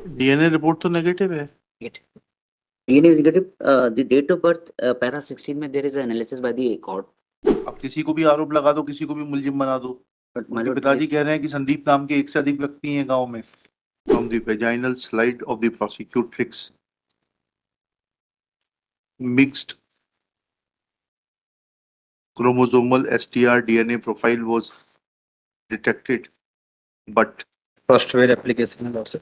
DNA report तो negative है। DNA is negative. The date of birth, para 16 में there is an analysis by the court. अब किसी को भी आरोप लगा दो, किसी को भी मुलजिम बना दो। But my उनके lord, पिताजी कह रहे हैं कि संदीप नाम के एक से अधिक व्यक्ति हैं गांव में। From the vaginal slide of the prosecutrix, mixed chromosomal STR DNA profile was detected, but first where application है लॉ सर।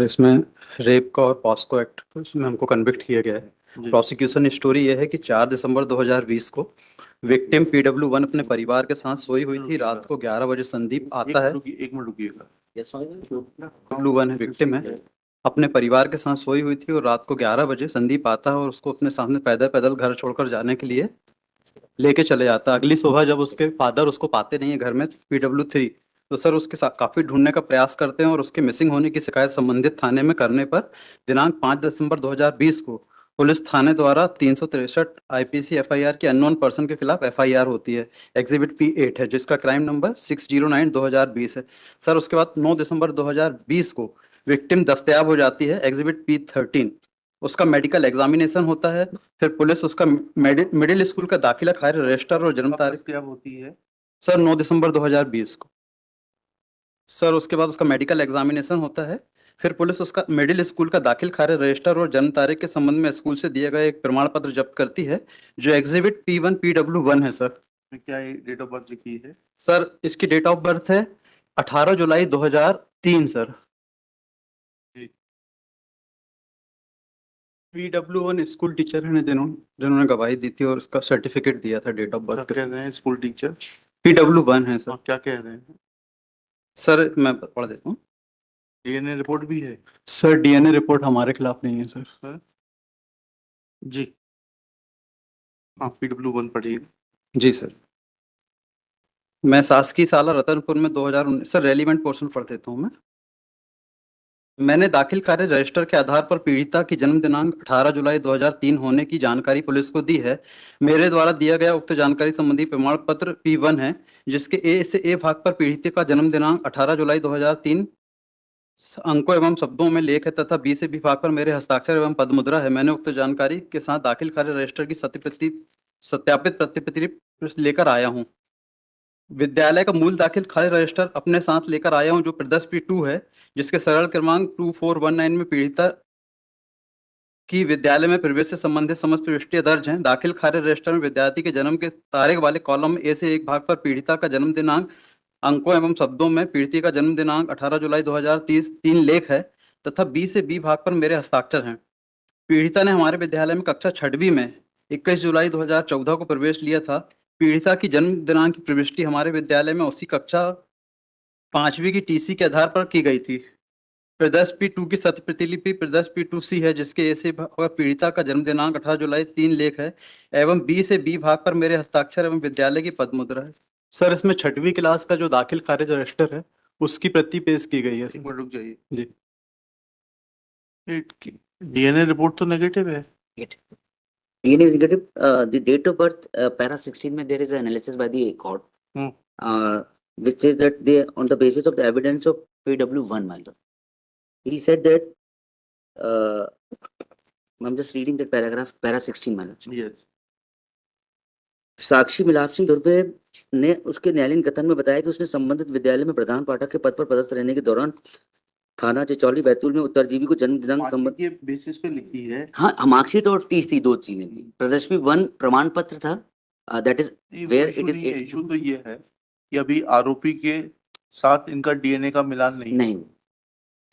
इसमें रेप का और पॉस्को एक्ट इसमें हमको कन्विक्ट किया गया है। प्रोसिक्यूशन स्टोरी ये है कि 4 दिसंबर 2020 को विक्टिम PW1 अपने परिवार के साथ सोई हुई थी। रात को 11 बजे संदीप आता है। एक मिनट रुकिएगा। PW1 है, विक्टिम है, अपने परिवार के साथ सोई हुई थी और रात को 11 बजे संदीप आता है और उसको अपने सामने पैदल पैदल घर छोड़कर जाने के लिए लेके चले जाता है। अगली सुबह जब उसके फादर उसको पाते नहीं है घर में PW3, तो सर उसके साथ काफी ढूंढने का प्रयास करते हैं और उसके मिसिंग होने की शिकायत संबंधित थाने में करने पर दिनांक 5 दिसंबर 2020 को पुलिस थाने द्वारा 363 IPC FIR के अननोन पर्सन के खिलाफ FIR होती है। एग्जिबिट P8 है जिसका क्राइम नंबर 609/2020 है। सर उसके बाद 9 दिसंबर 2020 को विक्टिम दस्तयाब हो जाती है। एग्जिबिट P13, उसका मेडिकल एग्जामिनेशन होता है। फिर पुलिस उसका मिडिल स्कूल का दाखिला खारिज, रजिस्टर और जन्म तारीख क्या होती है सर 9 दिसंबर 2020 को। सर उसके बाद उसका मेडिकल एग्जामिनेशन होता है। फिर पुलिस उसका मिडिल स्कूल का दाखिल खारिज, रजिस्टर और जन्म तारीख के संबंध में स्कूल से दिया गया एक प्रमाण पत्र जब्त करती है जो एग्जिबिट P1 PW1 है। सर क्या डेट ऑफ बर्थ लिखी है? सर इसकी डेट ऑफ बर्थ है 18 जुलाई 2003 सर। PW1 स्कूल टीचर है जिन्होंने गवाही दी थी और उसका सर्टिफिकेट दिया था डेट ऑफ बर्थ। क्या कह रहे हैं स्कूल टीचर? PW1 है सर। क्या कह रहे हैं सर मैं पढ़ देता हूँ। डीएनए रिपोर्ट भी है सर DNA रिपोर्ट हमारे खिलाफ नहीं है सर। जी हाँ, PW1 पढ़िए। जी सर। मैं शासकीय शाला रतनपुर में 2019 सर रेलिवेंट पोर्शन पढ़ देता हूँ। मैंने दाखिल खारिज रजिस्टर के आधार पर पीड़िता की जन्म दिनांक 18 जुलाई 2003 होने की जानकारी पुलिस को दी है। मेरे द्वारा दिया गया उक्त जानकारी संबंधी प्रमाण पत्र P1 है जिसके A से A भाग पर पीड़िता का जन्म दिनांक 18 जुलाई 2003 अंकों एवं शब्दों में लेख है तथा B से B भाग पर मेरे हस्ताक्षर एवं पदमुद्रा है। मैंने उक्त जानकारी के साथ दाखिल खारिज रजिस्टर की सत्यापित प्रतिप्रति लेकर आया हूँ। विद्यालय का मूल दाखिल खारिज रजिस्टर अपने साथ लेकर आया हूँ जो प्रदर्श P2 है जिसके सरल क्रमांक 2419 में पीड़िता की विद्यालय में प्रवेश से संबंधित समस्त प्रविष्टियां दर्ज हैं। दाखिल खारिज रजिस्टर में विद्यार्थी के जन्म के तारीख वाले कॉलम में A से 1 भाग पर पीड़िता का जन्म दिनांक अंकों एवं शब्दों में पीड़िता का जन्म दिनांक 18 जुलाई 2030 3 लेख है तथा B से B भाग पर मेरे हस्ताक्षर हैं। पीड़िता ने हमारे विद्यालय में कक्षा 6वीं में 21 जुलाई 2014 को प्रवेश लिया था। पीड़िता की जन्म दिनांक की प्रविष्टि हमारे विद्यालय में उसी कक्षा 5वीं की TC के आधार पर की गई थी। प्रदर्श P2 की सत्य प्रतिलिपि प्रदर्श P2C है जिसके A से भाग पर पीड़िता का जन्म दिनांक 18 जुलाई 3 लेख है एवं B से B भाग पर मेरे हस्ताक्षर एवं विद्यालय की पदमुद्रा है। सर इसमें 6वीं क्लास का जो दाखिल खारिज रजिस्टर है उसकी प्रति पेश की गई है। रुक जाइए जी। डीएनए रिपोर्ट तो नेगेटिव है। DNA is negative. The date of birth, para 16 में there is an analysis by the court, which is that they on the basis of the evidence of PW1, my lord. He said that, I'm just reading that paragraph, para 16, my lord. Yes. साक्षी मिलाप सिंह दुर्वे ने उसके न्यायालयीन कथन में बताया कि उसने संबंधित विद्यालय में प्रधान पाठक के पद पर पदस्थ रहने के दौरान थाना चिचौली बैतूल में उत्तरजीवी को जन्म दिनांक संबंध के बेसिस पे लिखी है। हाँ, मार्कशीट और टीस थी, 2 चीजें थी। प्रदर्शनी 1 प्रमाण पत्र था, that is where it is. Issue तो ये है कि अभी आरोपी के साथ इनका डीएनए का मिलान नहीं,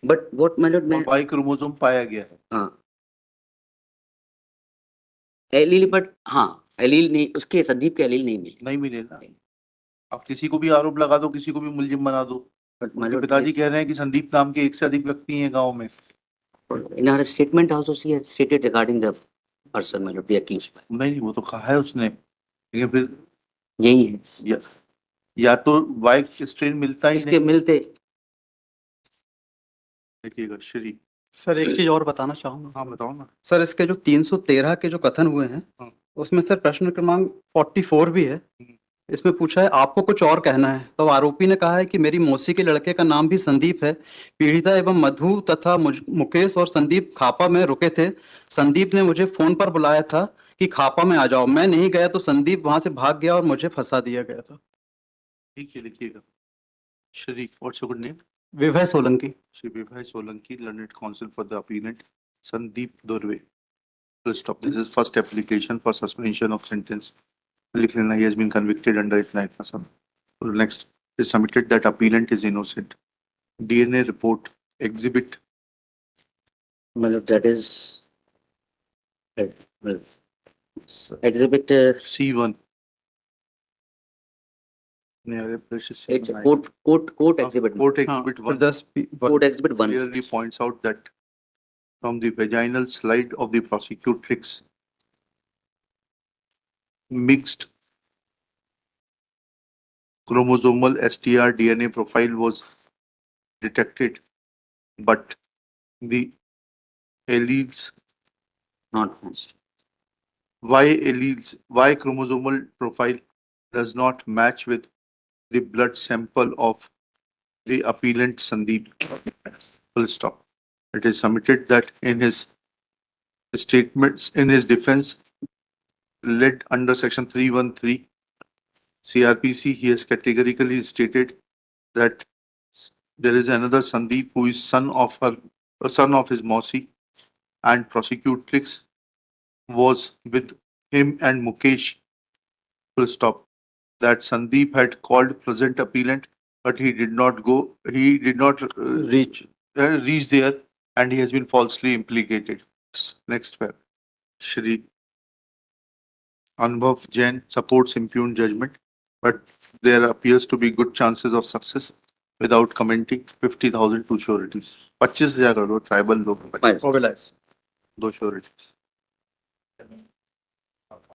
बट व्हाट माय लॉर्ड में वाई क्रोमोसोम पाया गया है। हाँ एलील, बट हाँ एलील नहीं, उसके संदीप के एलील नहीं मिले ना। अब किसी को भी आरोप लगा दो, किसी को भी मुलजिम बना दो। उनके पिताजी कह रहे हैं कि संदीप नाम के एक से अधिक व्यक्ति हैं गांव में। In her statement also she has stated regarding the person, my lord, the accused. नहीं, वो तो कहा है उसने, लेकिन फिर यही है या तो वाई स्ट्रेन मिलता ही इसके नहीं मिलते। देखिएगा श्री। सर एक चीज और बताना चाहूंगा। हाँ बताओ ना। सर इसके जो 313 के जो कथन हुए हैं उसमें सर प्रश्न क्रमांक 44 भी है इसमें पूछा है आपको कुछ और कहना है, तो आरोपी ने कहा है कि मेरी मौसी के लड़के का नाम भी संदीप है। पीड़िता एवं मधु तथा मुकेश और संदीप खापा में रुके थे। संदीप ने मुझे फोन पर बुलाया था कि खापा में आ जाओ, मैं नहीं गया तो संदीप वहां से भाग गया और मुझे फंसा दिया गया था। ठीक है, लिखिएगा। Shri, what's your good name? Vibhay Solanki. Shri Vibhai Solanki, learned counsel for the appellant, Sandeep Durve. Full stop. This is first application for suspension of sentence. लिख लेना, he has been convicted under इतना. Next is submitted that appellant is innocent. DNA report exhibit. मतलब that is exhibit C1. नहीं, अरे this is it's C1. court exhibit Court exhibit 1 court exhibit 1 clearly points out that from the vaginal slide of the prosecutrix, mixed chromosomal STR DNA profile was detected, but the alleles, not matched. Y chromosomal profile does not match with the blood sample of the appellant Sandeep. Full stop. It is submitted that in his statements, in his defense, led under section 313 CRPC, he has categorically stated that there is another Sandeep who is son of his Mausi, and prosecutrix was with him and Mukesh. Full stop. That Sandeep had called present appellant, but he did not go. He did not reach there, and he has been falsely implicated. Next pair. Shri Anubhav Jain supports impugned judgment, but there appears to be good chances of success without commenting. 50,000 two sureties. 25,000 करो tribal लोग, Mobilize. 2 sureties.